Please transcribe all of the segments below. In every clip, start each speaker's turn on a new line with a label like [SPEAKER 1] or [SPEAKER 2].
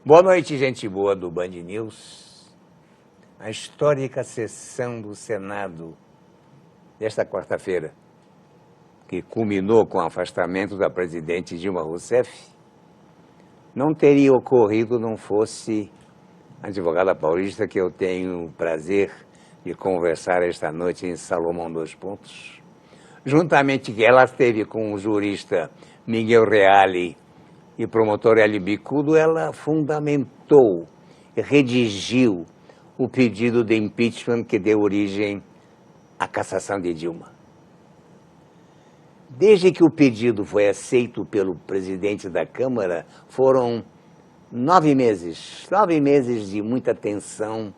[SPEAKER 1] Boa noite, gente boa do Band News. A histórica sessão do Senado desta quarta-feira, que culminou com o afastamento da presidente Dilma Rousseff, não teria ocorrido não fosse a advogada paulista que eu tenho o prazer de conversar esta noite em Salomão Dois Pontos. Juntamente que ela esteve com o jurista Miguel Reale e promotor Hélio Bicudo, ela fundamentou e redigiu o pedido de impeachment que deu origem à cassação de Dilma. Desde que o pedido foi aceito pelo presidente da Câmara, foram 9 meses de muita tensão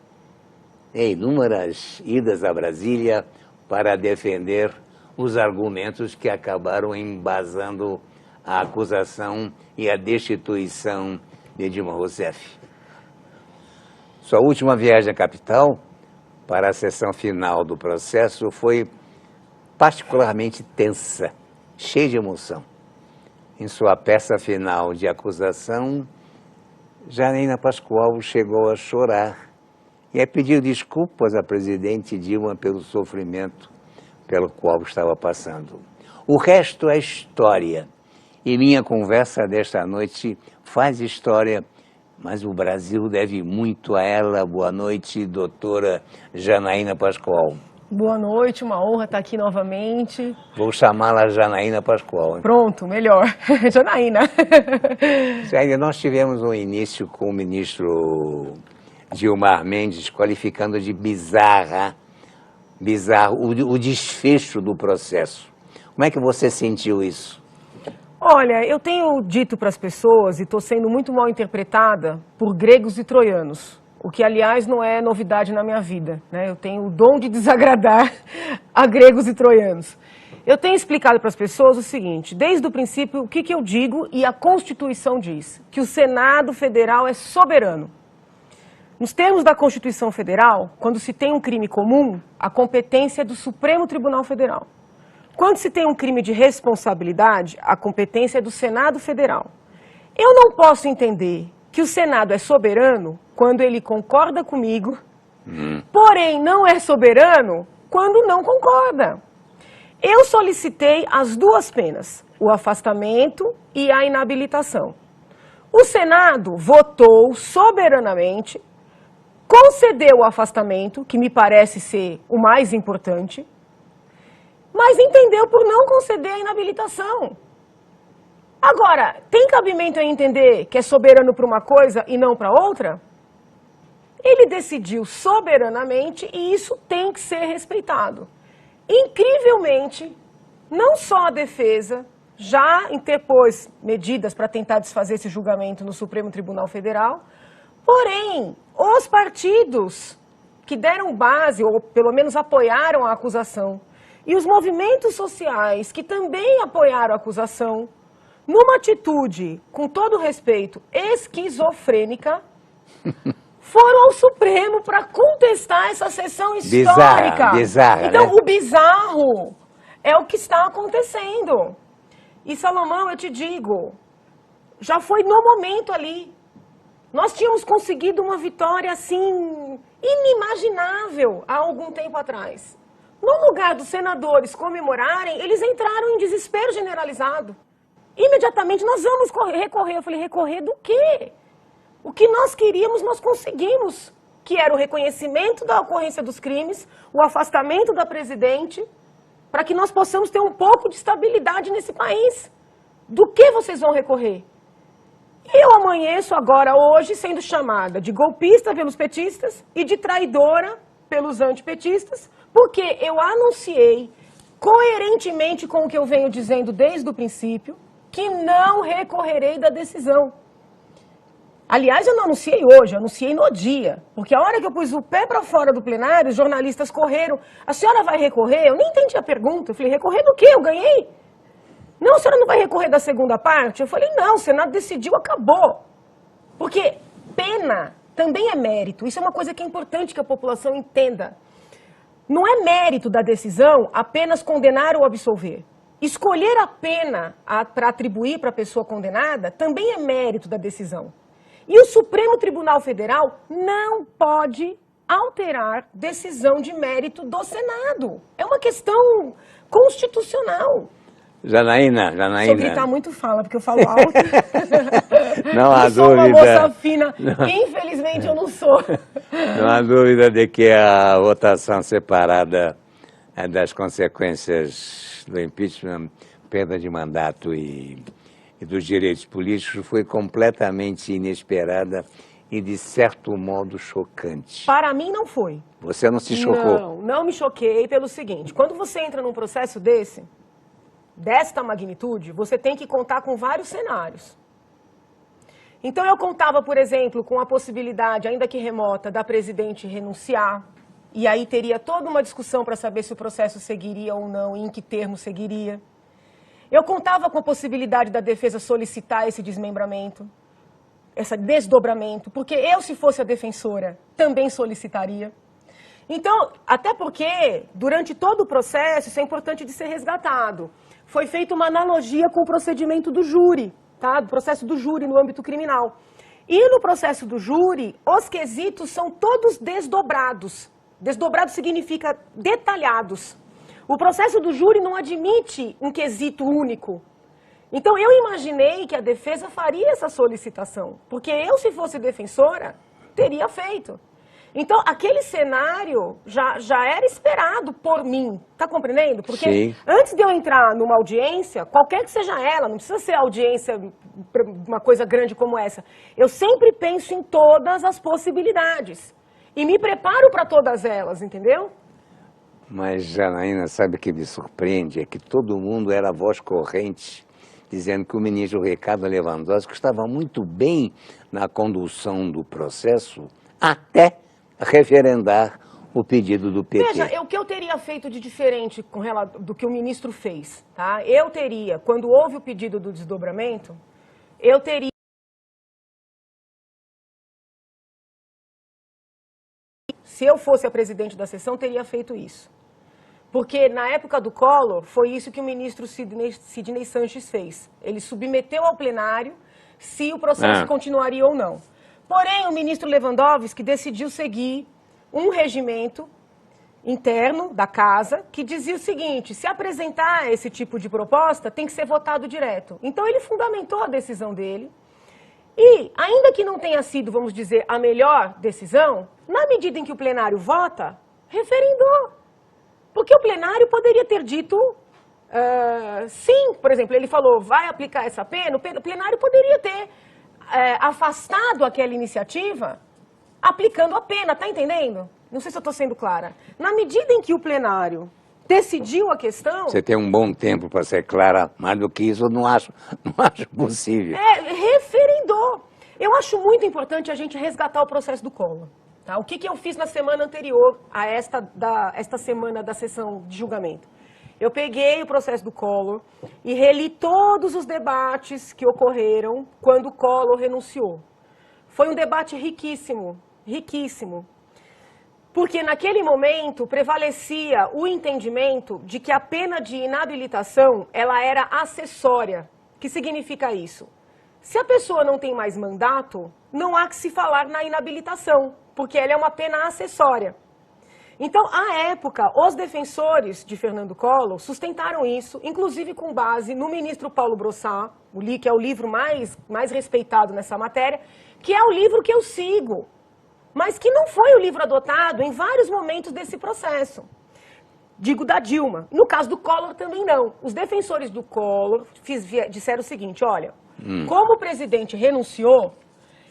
[SPEAKER 1] e inúmeras idas a Brasília para defender os argumentos que acabaram embasando a acusação e a destituição de Dilma Rousseff. Sua última viagem à capital, para a sessão final do processo, foi particularmente tensa, cheia de emoção. Em sua peça final de acusação, Janaína Pascoal chegou a chorar e a pedir desculpas à presidente Dilma pelo sofrimento pelo qual estava passando. O resto é história. E minha conversa desta noite faz história, mas o Brasil deve muito a ela. Boa noite, doutora Janaína Pascoal.
[SPEAKER 2] Boa noite, uma honra estar aqui novamente.
[SPEAKER 1] Vou chamá-la Janaína Pascoal. Hein?
[SPEAKER 2] Pronto, melhor. Janaína.
[SPEAKER 1] Nós tivemos um início com o ministro Gilmar Mendes qualificando de bizarro o desfecho do processo. Como é que você sentiu isso?
[SPEAKER 2] Olha, eu tenho dito para as pessoas, e estou sendo muito mal interpretada, por gregos e troianos, o que, aliás, não é novidade na minha vida, né? Eu tenho o dom de desagradar a gregos e troianos. Eu tenho explicado para as pessoas o seguinte, desde o princípio, o que eu digo e a Constituição diz, que o Senado Federal é soberano. Nos termos da Constituição Federal, quando se tem um crime comum, a competência é do Supremo Tribunal Federal. Quando se tem um crime de responsabilidade, a competência é do Senado Federal. Eu não posso entender que o Senado é soberano quando ele concorda comigo, porém não é soberano quando não concorda. Eu solicitei as duas penas, o afastamento e a inabilitação. O Senado votou soberanamente, concedeu o afastamento, que me parece ser o mais importante, mas entendeu por não conceder a inabilitação. Agora, tem cabimento em entender que é soberano para uma coisa e não para outra? Ele decidiu soberanamente e isso tem que ser respeitado. Incrivelmente, não só a defesa já interpôs medidas para tentar desfazer esse julgamento no Supremo Tribunal Federal, porém, os partidos que deram base, ou pelo menos apoiaram a acusação, e os movimentos sociais que também apoiaram a acusação, numa atitude, com todo respeito, esquizofrênica, foram ao Supremo para contestar essa sessão histórica.
[SPEAKER 1] Bizarra,
[SPEAKER 2] então,
[SPEAKER 1] né?
[SPEAKER 2] O bizarro é o que está acontecendo. E, Salomão, eu te digo, já foi no momento ali. Nós tínhamos conseguido uma vitória, assim, inimaginável há algum tempo atrás. No lugar dos senadores comemorarem, eles entraram em desespero generalizado. Imediatamente, nós vamos recorrer. Eu falei, recorrer do quê? O que nós queríamos, nós conseguimos, que era o reconhecimento da ocorrência dos crimes, o afastamento da presidente, para que nós possamos ter um pouco de estabilidade nesse país. Do que vocês vão recorrer? Eu amanheço agora, hoje, sendo chamada de golpista pelos petistas e de traidora pelos antipetistas, porque eu anunciei, coerentemente com o que eu venho dizendo desde o princípio, que não recorrerei da decisão. Aliás, eu não anunciei hoje, eu anunciei no dia, porque a hora que eu pus o pé para fora do plenário, os jornalistas correram, a senhora vai recorrer? Eu nem entendi a pergunta, eu falei, recorrer do quê? Eu ganhei? Não, a senhora não vai recorrer da segunda parte? Eu falei, não, o Senado decidiu, acabou. Porque pena também é mérito, isso é uma coisa que é importante que a população entenda. Não é mérito da decisão apenas condenar ou absolver. Escolher a pena para atribuir para a pessoa condenada também é mérito da decisão. E o Supremo Tribunal Federal não pode alterar decisão de mérito do Senado. É uma questão constitucional.
[SPEAKER 1] Janaína.
[SPEAKER 2] Se eu gritar muito, fala, porque eu falo alto.
[SPEAKER 1] Não há dúvida.
[SPEAKER 2] Sou uma moça fina. Infelizmente, eu não sou.
[SPEAKER 1] Não há dúvida de que a votação separada das consequências do impeachment, perda de mandato e dos direitos políticos foi completamente inesperada e, de certo modo, chocante.
[SPEAKER 2] Para mim, não foi.
[SPEAKER 1] Você não se chocou?
[SPEAKER 2] Não me choquei pelo seguinte. Quando você entra num processo desta magnitude, você tem que contar com vários cenários. Então, eu contava, por exemplo, com a possibilidade, ainda que remota, da presidente renunciar, e aí teria toda uma discussão para saber se o processo seguiria ou não e em que termo seguiria. Eu contava com a possibilidade da defesa solicitar esse desmembramento, esse desdobramento, porque eu, se fosse a defensora, também solicitaria. Então, até porque, durante todo o processo, isso é importante de ser resgatado, foi feita uma analogia com o procedimento do júri, tá? Do processo do júri no âmbito criminal. E no processo do júri, os quesitos são todos desdobrados. Desdobrado significa detalhados. O processo do júri não admite um quesito único. Então, eu imaginei que a defesa faria essa solicitação, porque eu, se fosse defensora, teria feito. Então, aquele cenário já era esperado por mim, tá compreendendo? Porque
[SPEAKER 1] Sim.
[SPEAKER 2] Antes de eu entrar numa audiência, qualquer que seja ela, não precisa ser audiência, uma coisa grande como essa, eu sempre penso em todas as possibilidades e me preparo para todas elas, entendeu?
[SPEAKER 1] Mas, Janaína, sabe o que me surpreende? É que todo mundo era voz corrente, dizendo que o ministro Ricardo Lewandowski estava muito bem na condução do processo, até referendar o pedido do PT.
[SPEAKER 2] Veja, o que eu teria feito de diferente do que o ministro fez, tá? Eu teria, quando houve o pedido do desdobramento, eu teria... Se eu fosse a presidente da sessão, teria feito isso. Porque na época do Collor, foi isso que o ministro Sidney Sanches fez. Ele submeteu ao plenário se o processo continuaria ou não. Porém, o ministro Lewandowski decidiu seguir um regimento interno da casa que dizia o seguinte: se apresentar esse tipo de proposta, tem que ser votado direto. Então, ele fundamentou a decisão dele e, ainda que não tenha sido, vamos dizer, a melhor decisão, na medida em que o plenário vota, referendou. Porque o plenário poderia ter dito sim, por exemplo, ele falou, vai aplicar essa pena, o plenário poderia ter afastado aquela iniciativa aplicando a pena, tá entendendo? Não sei se eu estou sendo clara. Na medida em que o plenário decidiu a questão...
[SPEAKER 1] Você tem um bom tempo para ser clara, mais do que isso eu não acho possível.
[SPEAKER 2] Referendou. Eu acho muito importante a gente resgatar o processo do Collor. Tá? O que eu fiz na semana anterior a esta semana da sessão de julgamento? Eu peguei o processo do Collor e reli todos os debates que ocorreram quando o Collor renunciou. Foi um debate riquíssimo, riquíssimo. Porque naquele momento prevalecia o entendimento de que a pena de inabilitação ela era acessória. O que significa isso? Se a pessoa não tem mais mandato, não há que se falar na inabilitação, porque ela é uma pena acessória. Então, à época, os defensores de Fernando Collor sustentaram isso, inclusive com base no ministro Paulo Brossat, que é o livro mais respeitado nessa matéria, que é o livro que eu sigo, mas que não foi o livro adotado em vários momentos desse processo. Digo da Dilma. No caso do Collor também não. Os defensores do Collor disseram o seguinte, olha, como o presidente renunciou,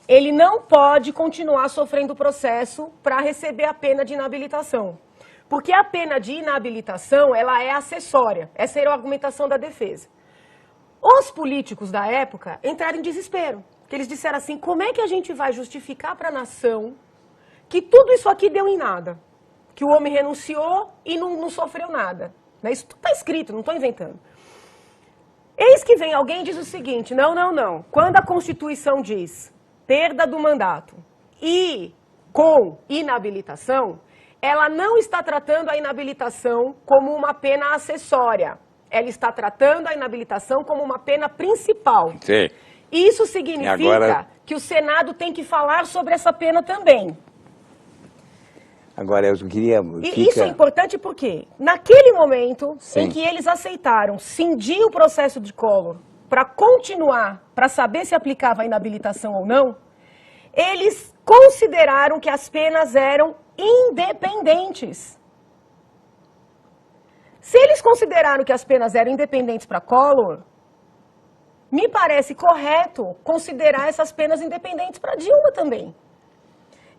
[SPEAKER 2] ele não pode continuar sofrendo o processo para receber a pena de inabilitação. Porque a pena de inabilitação, ela é acessória. Essa era a argumentação da defesa. Os políticos da época entraram em desespero. Porque eles disseram assim, como é que a gente vai justificar para a nação que tudo isso aqui deu em nada? Que o homem renunciou e não sofreu nada. Isso está escrito, não estou inventando. Eis que vem alguém e diz o seguinte, não. Quando a Constituição diz perda do mandato e com inabilitação, ela não está tratando a inabilitação como uma pena acessória. Ela está tratando a inabilitação como uma pena principal.
[SPEAKER 1] Sim.
[SPEAKER 2] Isso significa que o Senado tem que falar sobre essa pena também.
[SPEAKER 1] Agora, eu queria...
[SPEAKER 2] E isso é importante porque, naquele momento
[SPEAKER 1] Sim.
[SPEAKER 2] em que eles aceitaram cindir o processo de Collor para continuar, para saber se aplicava a inabilitação ou não, eles consideraram que as penas eram independentes. Se eles consideraram que as penas eram independentes para Collor, me parece correto considerar essas penas independentes para Dilma também.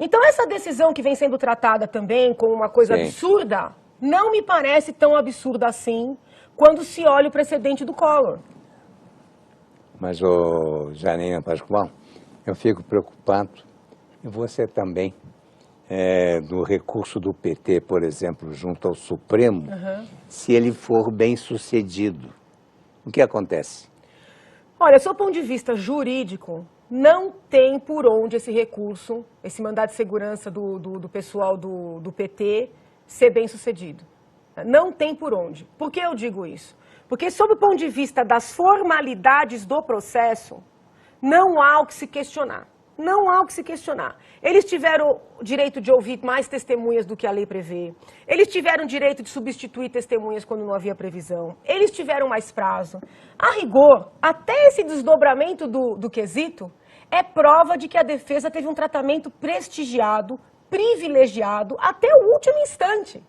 [SPEAKER 2] Então, essa decisão que vem sendo tratada também como uma coisa
[SPEAKER 1] Sim.
[SPEAKER 2] absurda, não me parece tão absurda assim quando se olha o precedente do Collor.
[SPEAKER 1] Mas, ô Janina Pascoal, eu fico preocupado, e você também, do recurso do PT, por exemplo, junto ao Supremo, se ele for bem sucedido. O que acontece?
[SPEAKER 2] Olha, sob o ponto de vista jurídico, não tem por onde esse recurso, esse mandado de segurança do pessoal do PT, ser bem sucedido. Não tem por onde. Por que eu digo isso? Porque, sob o ponto de vista das formalidades do processo, não há o que se questionar. Não há o que se questionar. Eles tiveram o direito de ouvir mais testemunhas do que a lei prevê. Eles tiveram o direito de substituir testemunhas quando não havia previsão. Eles tiveram mais prazo. A rigor, até esse desdobramento do quesito é prova de que a defesa teve um tratamento prestigiado, privilegiado, até o último instante.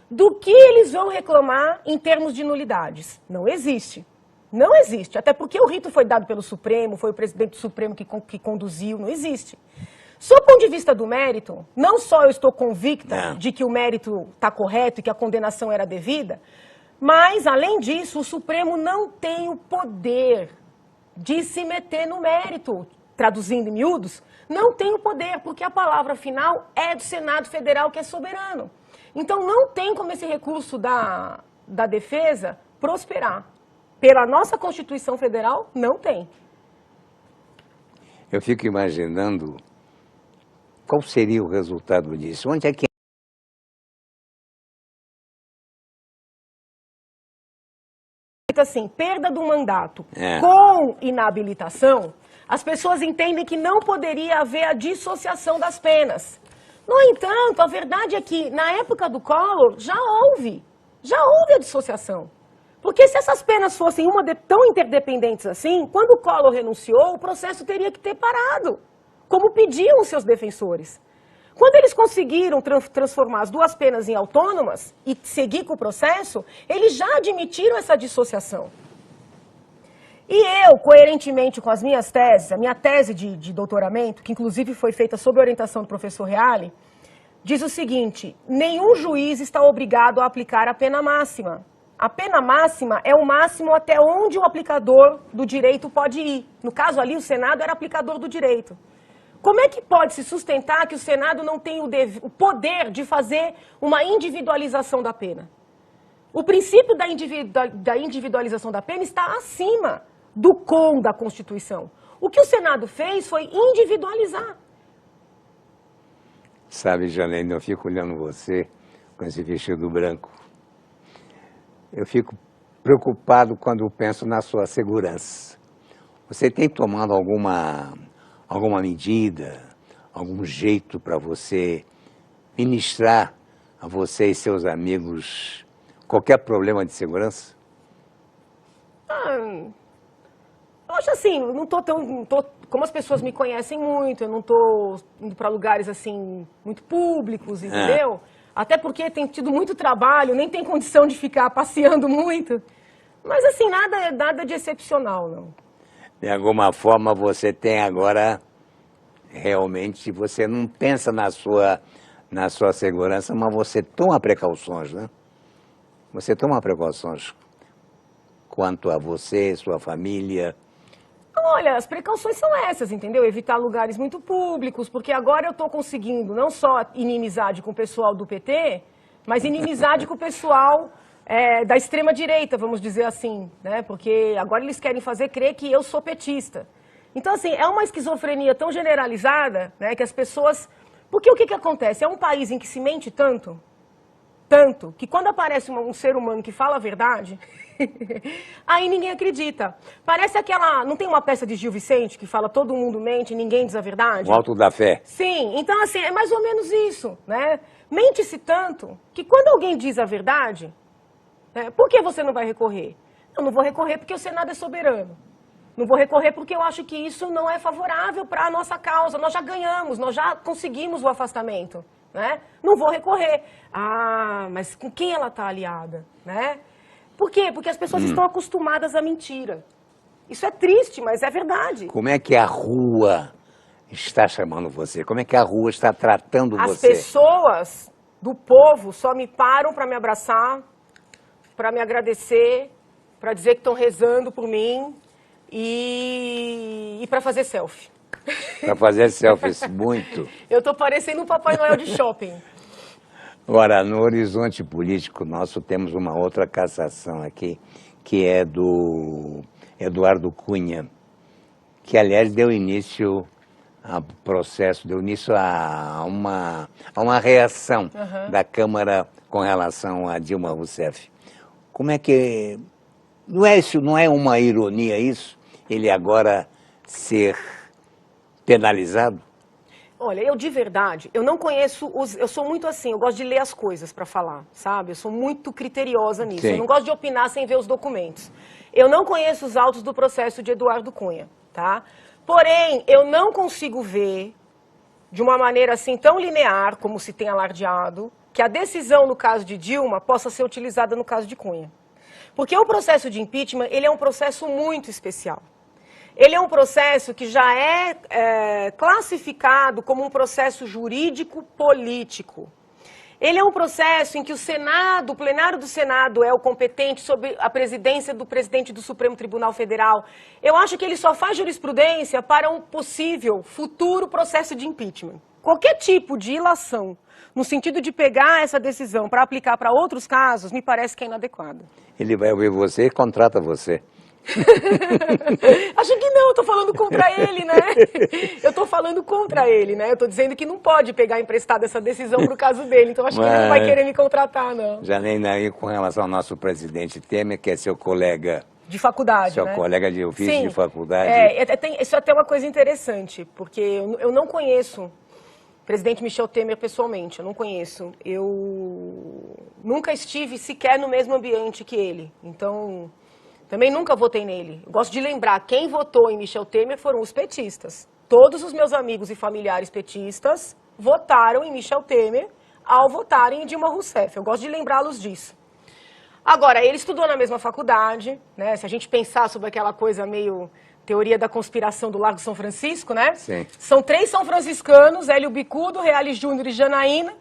[SPEAKER 2] Do que eles vão reclamar em termos de nulidades? Não existe. Não existe, até porque o rito foi dado pelo Supremo, foi o presidente do Supremo que conduziu, não existe. Sob o ponto de vista do mérito, não só eu estou convicta de que o mérito está correto e que a condenação era devida, mas, além disso, o Supremo não tem o poder de se meter no mérito, traduzindo em miúdos, não tem o poder, porque a palavra final é do Senado Federal, que é soberano. Então, não tem como esse recurso da defesa prosperar. Pela nossa Constituição Federal, não tem.
[SPEAKER 1] Eu fico imaginando qual seria o resultado disso. Onde é que...
[SPEAKER 2] Assim, perda do mandato com inabilitação, as pessoas entendem que não poderia haver a dissociação das penas. No entanto, a verdade é que, na época do Collor, já houve a dissociação. Porque se essas penas fossem tão interdependentes assim, quando o Collor renunciou, o processo teria que ter parado, como pediam os seus defensores. Quando eles conseguiram transformar as duas penas em autônomas e seguir com o processo, eles já admitiram essa dissociação. E eu, coerentemente com as minhas teses, a minha tese de doutoramento, que inclusive foi feita sob orientação do professor Reale, diz o seguinte: nenhum juiz está obrigado a aplicar a pena máxima. A pena máxima é o máximo até onde o aplicador do direito pode ir. No caso ali, o Senado era aplicador do direito. Como é que pode se sustentar que o Senado não tem o poder de fazer uma individualização da pena? O princípio da individualização da pena está acima do com da Constituição. O que o Senado fez foi individualizar.
[SPEAKER 1] Sabe, Janine, eu fico olhando você com esse vestido branco. Eu fico preocupado quando penso na sua segurança. Você tem tomado alguma medida, algum jeito para você ministrar a você e seus amigos qualquer problema de segurança?
[SPEAKER 2] Eu acho assim, como as pessoas me conhecem muito, eu não estou indo para lugares assim muito públicos, entendeu? Até porque tem tido muito trabalho, nem tem condição de ficar passeando muito. Mas assim, nada de excepcional, não.
[SPEAKER 1] De alguma forma você tem agora, realmente, você não pensa na sua segurança, mas você toma precauções, né? Você toma precauções quanto a você, sua família.
[SPEAKER 2] Olha, as precauções são essas, entendeu? Evitar lugares muito públicos, porque agora eu estou conseguindo não só inimizade com o pessoal do PT, mas inimizade com o pessoal da extrema-direita, vamos dizer assim, né? Porque agora eles querem fazer crer que eu sou petista. Então, assim, é uma esquizofrenia tão generalizada, né, que as pessoas... Porque o que acontece? É um país em que se mente tanto, que quando aparece um ser humano que fala a verdade... Aí ninguém acredita. Parece aquela... Não tem uma peça de Gil Vicente que fala todo mundo mente, ninguém diz a verdade?
[SPEAKER 1] O alto da fé.
[SPEAKER 2] Sim, então assim, é mais ou menos isso, né? Mente-se tanto que quando alguém diz a verdade, né, por que você não vai recorrer? Eu não vou recorrer porque o Senado é soberano. Não vou recorrer porque eu acho que isso não é favorável para a nossa causa. Nós já ganhamos, nós já conseguimos o afastamento, né? Não vou recorrer. Ah, mas com quem ela está aliada, né? Por quê? Porque as pessoas estão acostumadas à mentira. Isso é triste, mas é verdade.
[SPEAKER 1] Como é que a rua está chamando você? Como é que a rua está tratando
[SPEAKER 2] As
[SPEAKER 1] você?
[SPEAKER 2] pessoas do povo só me param para me abraçar, para me agradecer, para dizer que estão rezando por mim e para fazer selfie.
[SPEAKER 1] Para fazer selfies, muito.
[SPEAKER 2] Eu estou parecendo um Papai Noel de shopping.
[SPEAKER 1] Agora, no horizonte político nosso, temos uma outra cassação aqui, que é do Eduardo Cunha, que, aliás, deu início ao processo, deu início a uma reação da Câmara com relação a Dilma Rousseff. Como é que... Não é uma ironia isso? Ele agora ser penalizado?
[SPEAKER 2] Olha, eu de verdade, eu não conheço eu sou muito assim, eu gosto de ler as coisas para falar, sabe? Eu sou muito criteriosa nisso,
[SPEAKER 1] Sim.
[SPEAKER 2] Eu não gosto de opinar sem ver os documentos. Eu não conheço os autos do processo de Eduardo Cunha, tá? Porém, eu não consigo ver, de uma maneira assim tão linear, como se tem alardeado, que a decisão no caso de Dilma possa ser utilizada no caso de Cunha. Porque o processo de impeachment, ele é um processo muito especial. Ele é um processo que já é classificado como um processo jurídico-político. Ele é um processo em que o plenário do Senado é o competente sobre a presidência do presidente do Supremo Tribunal Federal. Eu acho que ele só faz jurisprudência para um possível futuro processo de impeachment. Qualquer tipo de ilação, no sentido de pegar essa decisão para aplicar para outros casos, me parece que é inadequado.
[SPEAKER 1] Ele vai ouvir você e contrata você.
[SPEAKER 2] Acho que não, eu tô falando contra ele, né? Eu tô falando contra ele, né? Eu tô dizendo que não pode pegar emprestada essa decisão pro caso dele, então acho que ele não vai querer me contratar, não.
[SPEAKER 1] Janaína, com relação ao nosso presidente Temer, que é seu colega...
[SPEAKER 2] De faculdade,
[SPEAKER 1] seu
[SPEAKER 2] né?
[SPEAKER 1] colega de ofício. Sim, de faculdade.
[SPEAKER 2] Isso é até uma coisa interessante, porque eu não conheço o presidente Michel Temer pessoalmente, eu não conheço. Eu nunca estive sequer no mesmo ambiente que ele, então... Também nunca votei nele. Eu gosto de lembrar, quem votou em Michel Temer foram os petistas. Todos os meus amigos e familiares petistas votaram em Michel Temer ao votarem em Dilma Rousseff. Eu gosto de lembrá-los disso. Agora, ele estudou na mesma faculdade, né? Se a gente pensar sobre aquela coisa meio teoria da conspiração do Largo São Francisco, né?
[SPEAKER 1] Sim.
[SPEAKER 2] São 3 são franciscanos, Hélio Bicudo, Reale Júnior e Janaína,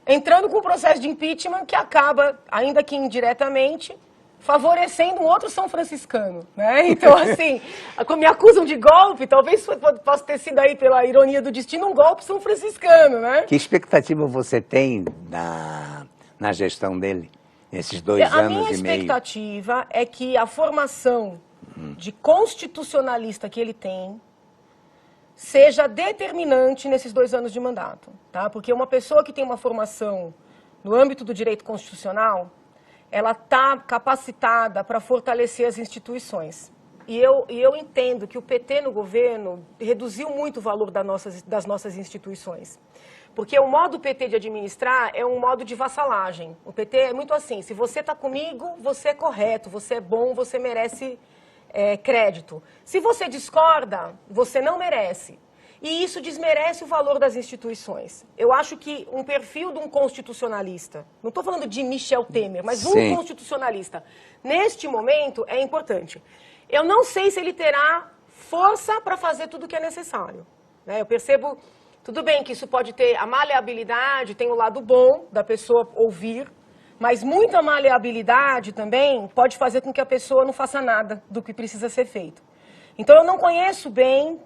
[SPEAKER 2] entrando com um processo de impeachment que acaba, ainda que indiretamente, favorecendo um outro São Franciscano, né? Então, assim, me acusam de golpe, talvez possa ter sido aí, pela ironia do destino, um golpe São Franciscano, né?
[SPEAKER 1] Que expectativa você tem na gestão dele, nesses 2 anos e meio?
[SPEAKER 2] A minha expectativa é que a formação de constitucionalista que ele tem seja determinante nesses 2 anos de mandato, tá? Porque uma pessoa que tem uma formação no âmbito do direito constitucional, ela está capacitada para fortalecer as instituições. E eu entendo que o PT no governo reduziu muito o valor das nossas instituições. Porque o modo PT de administrar é um modo de vassalagem. O PT é muito assim, se você está comigo, você é correto, você é bom, você merece crédito. Se você discorda, você não merece. E isso desmerece o valor das instituições. Eu acho que um perfil de um constitucionalista, não estou falando de Michel Temer, mas um constitucionalista, neste momento é importante. Eu não sei se ele terá força para fazer tudo o que é necessário, né? Eu percebo, tudo bem que isso pode ter a maleabilidade, tem o lado bom da pessoa ouvir, mas muita maleabilidade também pode fazer com que a pessoa não faça nada do que precisa ser feito. Então eu não conheço bem...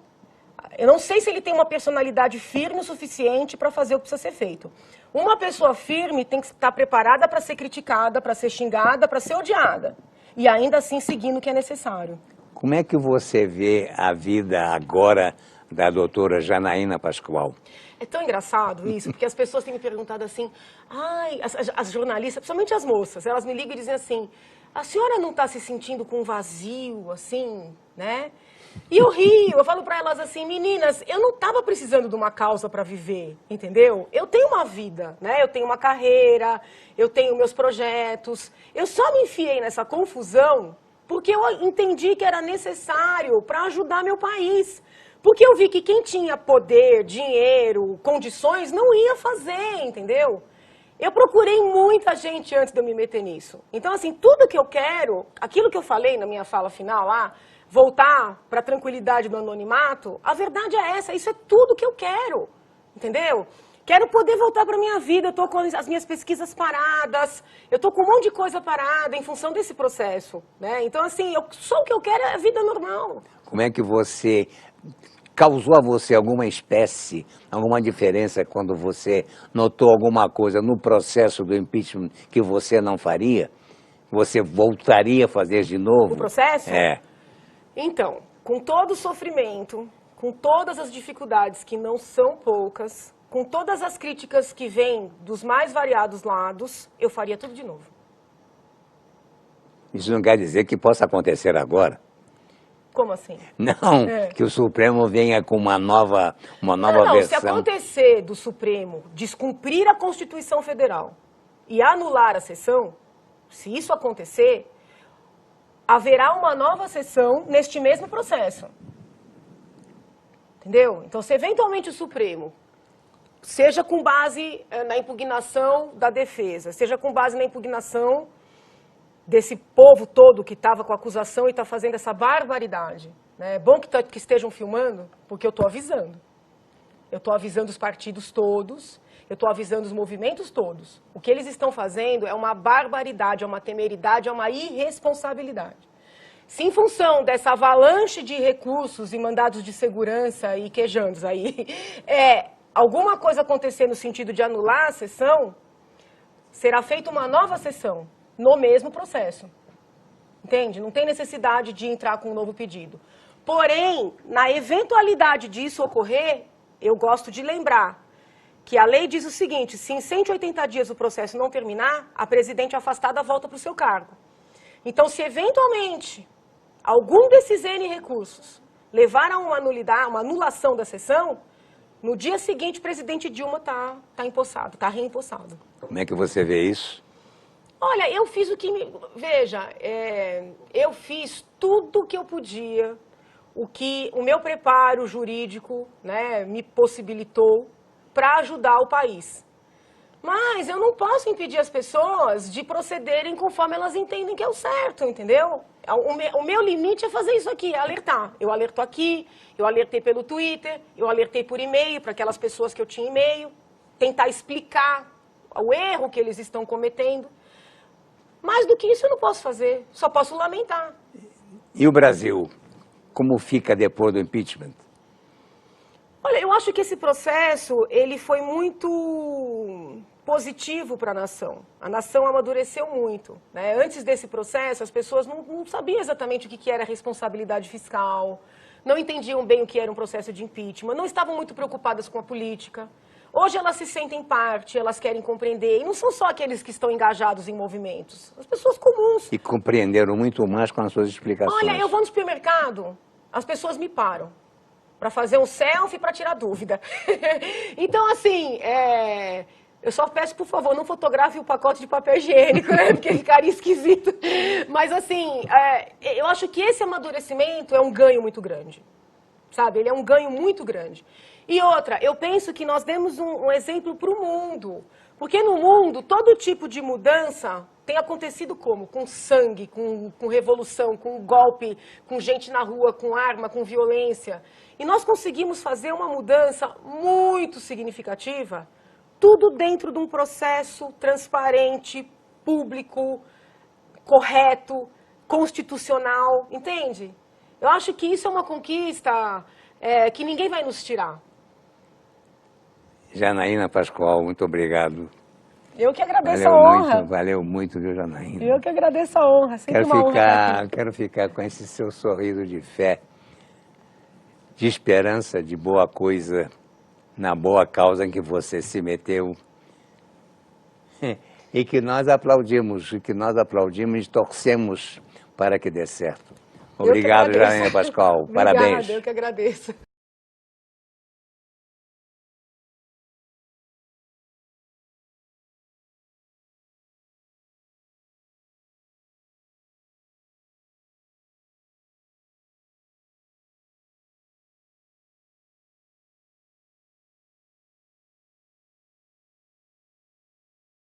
[SPEAKER 2] Eu não sei se ele tem uma personalidade firme o suficiente para fazer o que precisa ser feito. Uma pessoa firme tem que estar preparada para ser criticada, para ser xingada, para ser odiada. E ainda assim seguindo o que é necessário.
[SPEAKER 1] Como é que você vê a vida agora da doutora Janaína Pascoal?
[SPEAKER 2] É tão engraçado isso, porque as pessoas têm me perguntado assim, as jornalistas, principalmente as moças, elas me ligam e dizem assim, a senhora não está se sentindo com um vazio, assim, né? E eu rio, eu falo para elas assim, meninas, eu não estava precisando de uma causa para viver, entendeu? Eu tenho uma vida, né? Eu tenho uma carreira, eu tenho meus projetos. Eu só me enfiei nessa confusão porque eu entendi que era necessário para ajudar meu país. Porque eu vi que quem tinha poder, dinheiro, condições, não ia fazer, entendeu? Eu procurei muita gente antes de eu me meter nisso. Então, assim, tudo que eu quero, aquilo que eu falei na minha fala final lá, voltar para a tranquilidade do anonimato, a verdade é essa, isso é tudo que eu quero, entendeu? Quero poder voltar para a minha vida, eu estou com as minhas pesquisas paradas, eu estou com um monte de coisa parada em função desse processo, né? Então, assim, só o que eu quero é a vida normal.
[SPEAKER 1] Como é que você... Causou a você alguma espécie, alguma diferença quando você notou alguma coisa no processo do impeachment que você não faria? Você voltaria a fazer de novo?
[SPEAKER 2] No processo?
[SPEAKER 1] É.
[SPEAKER 2] Então, com todo o sofrimento, com todas as dificuldades que não são poucas, com todas as críticas que vêm dos mais variados lados, eu faria tudo de novo.
[SPEAKER 1] Isso não quer dizer que possa acontecer agora.
[SPEAKER 2] Como assim?
[SPEAKER 1] Não, que o Supremo venha com uma nova versão.
[SPEAKER 2] Se acontecer do Supremo descumprir a Constituição Federal e anular a sessão, se isso acontecer, haverá uma nova sessão neste mesmo processo. Entendeu? Então, se eventualmente o Supremo, seja com base na impugnação da defesa, seja com base na impugnação desse povo todo que estava com a acusação e está fazendo essa barbaridade. Né? É bom que estejam filmando, porque eu estou avisando. Eu estou avisando os partidos todos, eu estou avisando os movimentos todos. O que eles estão fazendo é uma barbaridade, é uma temeridade, é uma irresponsabilidade. Se em função dessa avalanche de recursos e mandados de segurança e quejandos aí, alguma coisa acontecer no sentido de anular a sessão, será feita uma nova sessão. No mesmo processo, entende? Não tem necessidade de entrar com um novo pedido. Porém, na eventualidade disso ocorrer, eu gosto de lembrar que a lei diz o seguinte, se em 180 dias o processo não terminar, a presidente afastada volta para o seu cargo. Então, se eventualmente algum desses N recursos levar a uma anulação da sessão, no dia seguinte o presidente Dilma está empossado, está reempossado.
[SPEAKER 1] Como é que você vê isso?
[SPEAKER 2] Olha, eu fiz o que Veja, eu fiz tudo o que eu podia, o que o meu preparo jurídico, né, me possibilitou para ajudar o país. Mas eu não posso impedir as pessoas de procederem conforme elas entendem que é o certo, entendeu? O meu limite é fazer isso aqui, é alertar. Eu alerto aqui, eu alertei pelo Twitter, eu alertei por e-mail para aquelas pessoas que eu tinha e-mail, tentar explicar o erro que eles estão cometendo. Mais do que isso eu não posso fazer, só posso lamentar.
[SPEAKER 1] E o Brasil, como fica depois do impeachment?
[SPEAKER 2] Olha, eu acho que esse processo, ele foi muito positivo para a nação. A nação amadureceu muito. Né? Antes desse processo, as pessoas não sabiam exatamente o que era responsabilidade fiscal, não entendiam bem o que era um processo de impeachment, não estavam muito preocupadas com a política. Hoje elas se sentem parte, elas querem compreender, e não são só aqueles que estão engajados em movimentos, as pessoas comuns.
[SPEAKER 1] E compreenderam muito mais com as suas explicações.
[SPEAKER 2] Olha, eu vou no supermercado, as pessoas me param para fazer um selfie para tirar dúvida. Então, assim, eu só peço, por favor, não fotografe o pacote de papel higiênico, né, porque ficaria esquisito. Mas, assim, eu acho que esse amadurecimento é um ganho muito grande, sabe? Ele é um ganho muito grande. E outra, eu penso que nós demos um exemplo para o mundo, porque no mundo todo tipo de mudança tem acontecido como? Com sangue, com revolução, com golpe, com gente na rua, com arma, com violência. E nós conseguimos fazer uma mudança muito significativa, tudo dentro de um processo transparente, público, correto, constitucional, entende? Eu acho que isso é uma conquista que ninguém vai nos tirar.
[SPEAKER 1] Janaína Pascoal, muito obrigado.
[SPEAKER 2] Eu que agradeço a honra.
[SPEAKER 1] Valeu muito, viu, Janaína?
[SPEAKER 2] Eu que agradeço a honra, sempre uma honra.
[SPEAKER 1] Quero ficar com esse seu sorriso de fé, de esperança, de boa coisa, na boa causa em que você se meteu. e que nós aplaudimos e torcemos para que dê certo. Obrigado, Janaína Pascoal.
[SPEAKER 2] Obrigada,
[SPEAKER 1] Parabéns.
[SPEAKER 2] eu que agradeço.